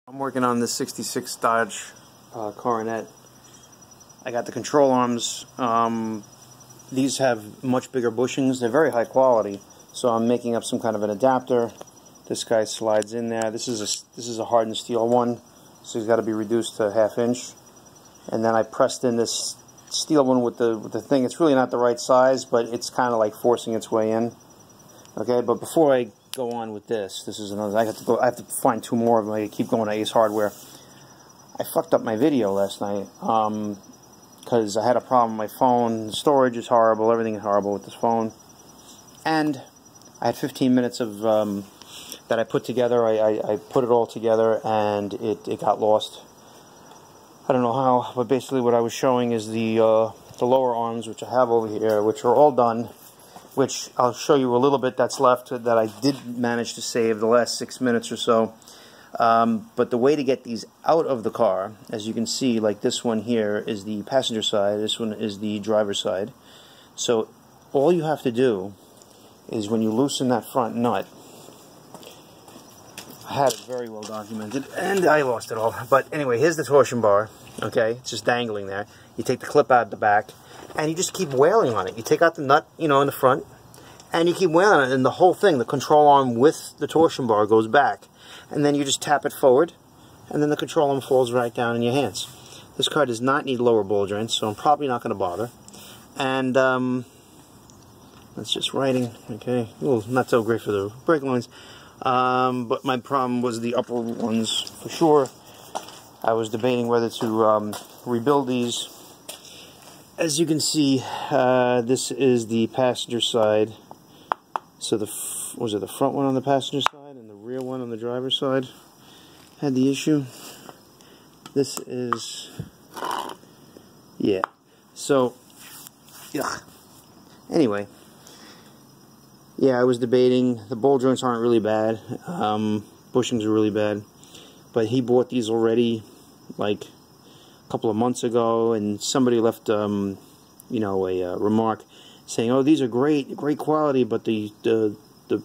I'm working on this 66 Dodge Coronet. I got the control arms. These have much bigger bushings. They're very high quality. So I'm making up some kind of an adapter. This guy slides in there. This is a hardened steel one, so it's got to be reduced to 1/2 inch. And then I pressed in this steel one with the thing. It's really not the right size, but it's kind of like forcing its way in. Okay, but before I go on with this is another. I have to find 2 more of them. I keep going to Ace Hardware. I fucked up my video last night because I had a problem with my phone. The storage is horrible. Everything is horrible with this phone. And I had 15 minutes of that I put together. I put it all together, and it got lost. I don't know how, but basically what I was showing is the lower arms, which I have over here, which are all done. Which I'll show you a little bit that's left that I did manage to save the last 6 minutes or so. But the way to get these out of the car, as you can see, like this one here is the passenger side, this one is the driver's side. So all you have to do is when you loosen that front nut, I had it very well documented, and I lost it all. But anyway, here's the torsion bar, okay? It's just dangling there. You take the clip out the back, and you just keep wailing on it. You take out the nut, you know, in the front, and you keep wailing on it, and the whole thing, the control arm with the torsion bar goes back. And then you just tap it forward, and then the control arm falls right down in your hands. This car does not need lower ball joints, so I'm probably not going to bother. And that's just writing, okay? Well, not so great for the brake lines. But my problem was the upper ones for sure. I was debating whether to rebuild these. As you can see, this is the passenger side. So was it the front one on the passenger side and the rear one on the driver's side had the issue? This is, yeah. So, yeah. Anyway, yeah, I was debating. The ball joints aren't really bad. Bushings are really bad. But he bought these already, like a couple of months ago, and somebody left, you know, a remark saying, "Oh, these are great quality, but the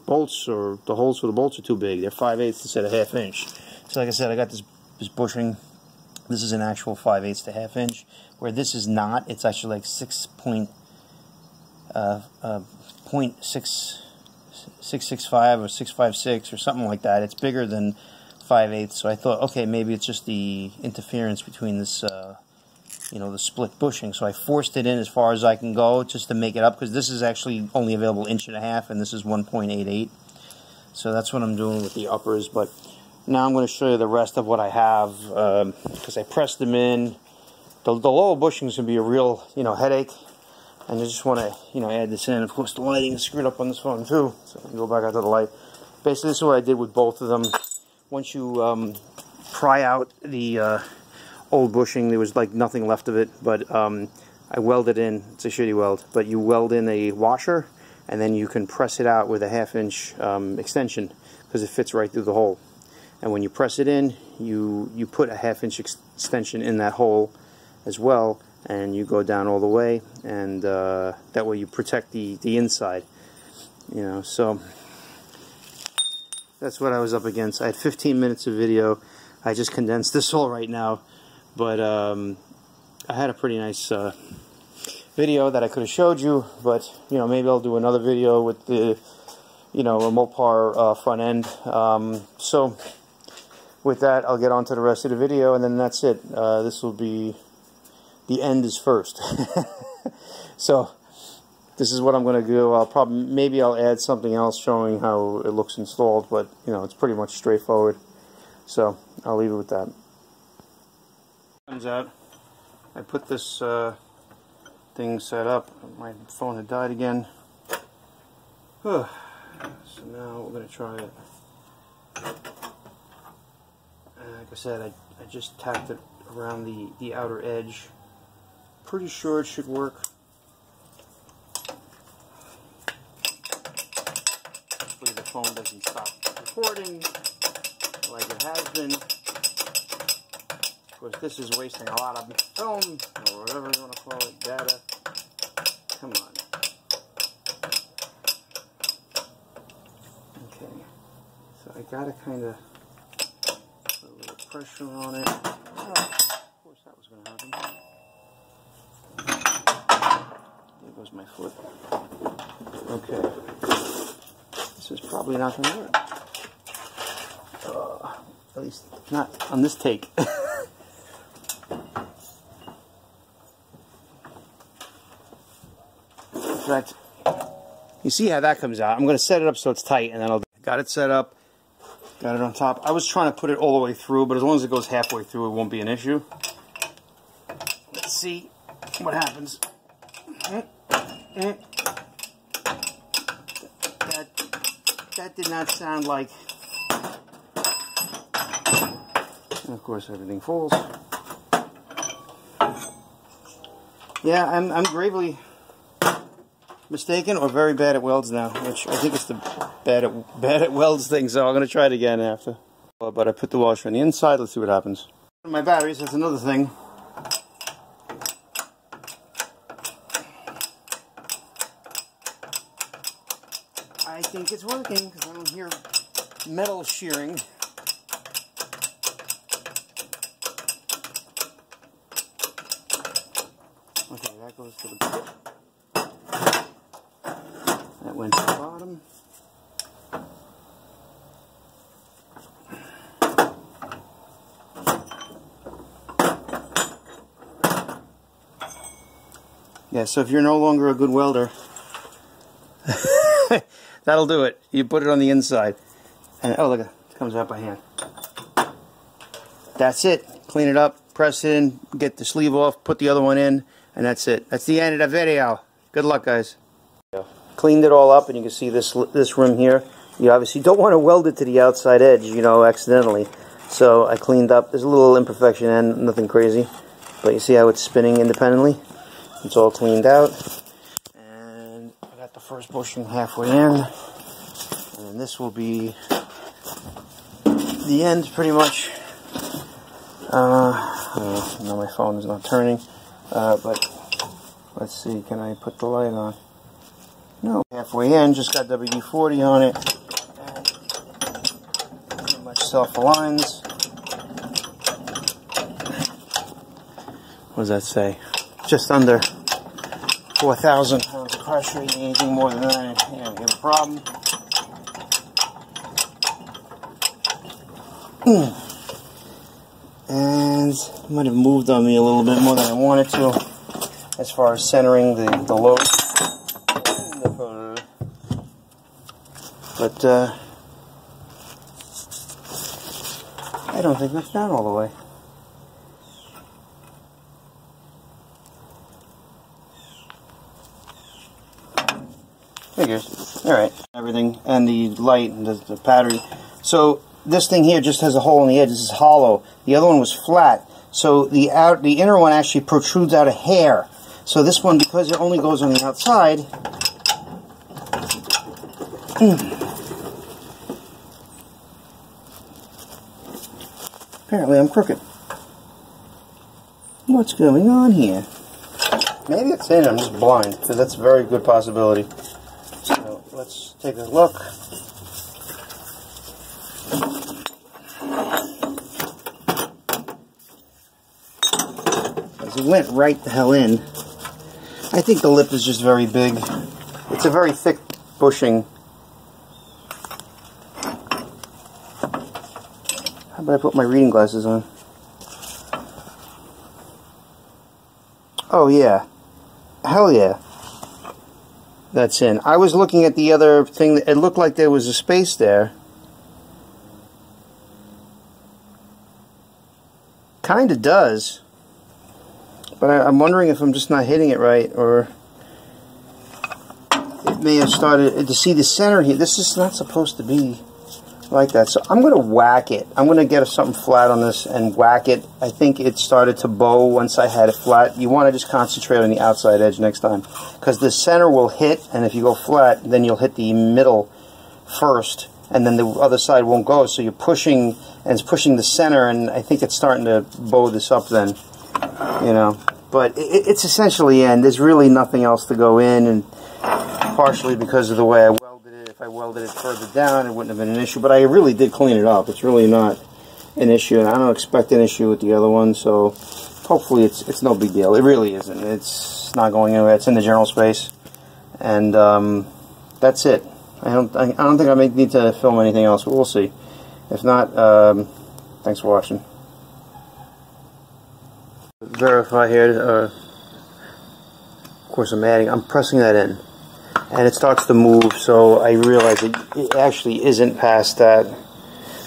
bolts, or the holes for the bolts, are too big. They're 5/8 instead of 1/2 inch." So, like I said, I got this bushing. This is an actual 5/8 to 1/2 inch, where this is not. It's actually like 6.665 or 656 or something like that. It's bigger than 5/8. So I thought, okay, maybe it's just the interference between this, you know, the split bushing. So I forced it in as far as I can go just to make it up, because this is actually only available 1.5 inch, and this is 1.88. So that's what I'm doing with the uppers. But now I'm going to show you the rest of what I have, because I pressed them in. The lower bushings can be a real, you know, headache, and I just want to, you know, add this in. Of course, the lighting is screwed up on this phone too, so I can go back out to the light. Basically, this is what I did with both of them. Once you pry out the old bushing, there was like nothing left of it, but I welded in. It's a shitty weld, but you weld in a washer, and then you can press it out with a 1/2 inch extension, because it fits right through the hole. And when you press it in, you put a 1/2 inch extension in that hole as well, and you go down all the way, and that way you protect the inside, you know. So that's what I was up against. I had 15 minutes of video. I just condensed this all right now, but I had a pretty nice video that I could have showed you, but, you know, maybe I'll do another video with the, you know, a Mopar front end. So with that, I'll get on to the rest of the video, and then that's it. This will be, the end is first. So this is what I'm going to do. Maybe I'll add something else showing how it looks installed, but, you know, it's pretty much straightforward. So I'll leave it with that. Comes out. I put this thing set up. My phone had died again. So now we're going to try it. Like I said, I just tapped it around the outer edge. Pretty sure it should work. Hopefully the phone doesn't stop recording like it has been. Of course, this is wasting a lot of film, or whatever you want to call it, data. Come on. Okay. So I gotta kind of put a little pressure on it. Oh, of course that was going to happen. There goes my foot. Okay. This is probably not going to work. At least not on this take. In fact, you see how that comes out. I'm going to set it up so it's tight, and then I'll got it set up. Got it on top. I was trying to put it all the way through, but as long as it goes halfway through, it won't be an issue. Let's see what happens. That did not sound like... And of course, everything falls. Yeah, I'm gravely mistaken or very bad at welds now, which I think it's the bad at welds thing, so I'm going to try it again after. But I put the washer on the inside. Let's see what happens. My batteries, that's another thing. I think it's working because I don't hear metal shearing. Okay, that goes to the bottom. That went to the bottom. Yeah, so if you're no longer a good welder, that'll do it. You put it on the inside. And oh, look, it comes out by hand. That's it. Clean it up, press it in, get the sleeve off, put the other one in, and that's it. That's the end of the video. Good luck, guys. Cleaned it all up, and you can see this rim here. You obviously don't want to weld it to the outside edge, you know, accidentally. So I cleaned up. There's a little imperfection and nothing crazy. But you see how it's spinning independently? It's all cleaned out. And I got the first bushing halfway in. And this will be the end, pretty much. No, my phone is not turning. But let's see, can I put the light on? No. Halfway in, just got WD-40 on it. And pretty much self-aligns. What does that say? Just under 4,000 pounds of pressure. Anything more than that, you know, you have a problem. And it might have moved on me a little bit more than I wanted to, as far as centering the load. But I don't think that's down all the way. Figures. Alright. Everything, and the light, and the battery. So this thing here just has a hole in the edge. This is hollow. The other one was flat. So the inner one actually protrudes out a hair. So this one, because it only goes on the outside, apparently I'm crooked. What's going on here? Maybe it's in, I'm just blind, because that's a very good possibility. So let's take a look. As it went right the hell in. I think the lip is just very big. It's a very thick bushing. How about I put my reading glasses on? Oh yeah. Hell yeah. That's in. I was looking at the other thing. It looked like there was a space there. Kinda does. But I'm wondering if I'm just not hitting it right, or it may have started to see the center here. This is not supposed to be like that. So I'm going to whack it. I'm going to get something flat on this and whack it. I think it started to bow once I had it flat. You want to just concentrate on the outside edge next time, because the center will hit, and if you go flat, then you'll hit the middle first, and then the other side won't go. So you're pushing, and it's pushing the center, and I think it's starting to bow this up then, you know. But it's essentially in. There's really nothing else to go in, and partially because of the way I welded it. If I welded it further down, it wouldn't have been an issue. But I really did clean it up. It's really not an issue, and I don't expect an issue with the other one, so hopefully it's no big deal. It really isn't. It's not going anywhere. It's in the general space, and that's it. I don't think I may need to film anything else, but we'll see. If not, thanks for watching. Verify here. Of course, I'm pressing that in, and it starts to move. So I realize it actually isn't past that.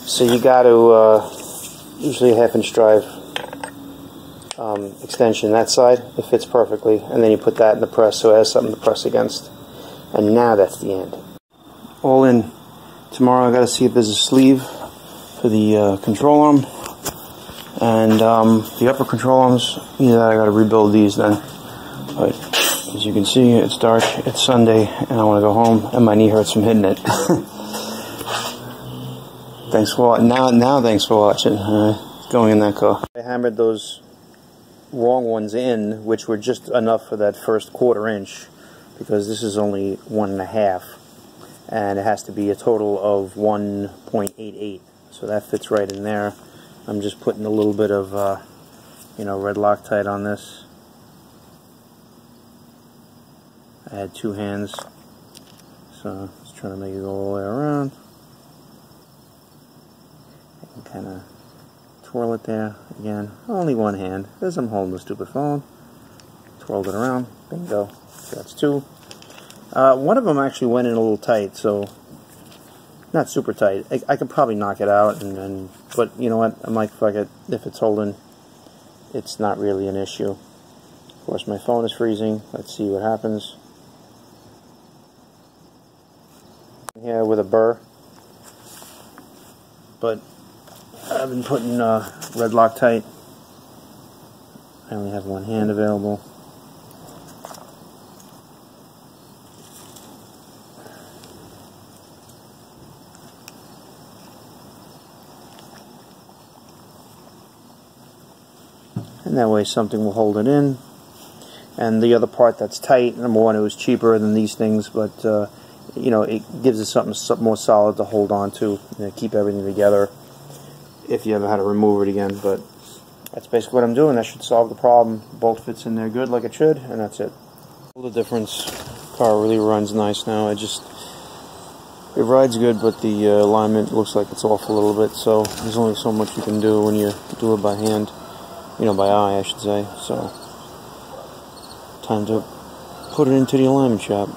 So you got to usually a 1/2 inch drive extension that side. It fits perfectly, and then you put that in the press so it has something to press against. And now that's the end. All in. Tomorrow I got to see if there's a sleeve for the control arm, and the upper control arms. Yeah, I got to rebuild these then. But as you can see, it's dark. It's Sunday, and I want to go home, and my knee hurts from hitting it. Thanks for now. Thanks for watching. Going in that car. I hammered those wrong ones in, which were just enough for that first 1/4 inch, because this is only 1.5, and it has to be a total of 1.88. So that fits right in there. I'm just putting a little bit of red Loctite on this. I had 2 hands, so just trying to make it go all the way around. Kind of twirl it there again. Only 1 hand because I'm holding the stupid phone. Twirled it around. Bingo. So that's 2. One of them actually went in a little tight, so not super tight. I could probably knock it out, but you know what? I'm like, fuck it. If it's holding, it's not really an issue. Of course, my phone is freezing. Let's see what happens. Here with a burr, but I've been putting red Loctite. I only have 1 hand available. And that way something will hold it in. And the other part that's tight, number one, it was cheaper than these things, but it gives us something more solid to hold on to, keep everything together if you ever had to remove it again. But that's basically what I'm doing. That should solve the problem. Bolt fits in there good like it should, and that's it. All the difference. Car really runs nice now. It rides good, but the alignment looks like it's off a little bit, so there's only so much you can do when you do it by hand, by eye I should say. So time to put it into the alignment shop.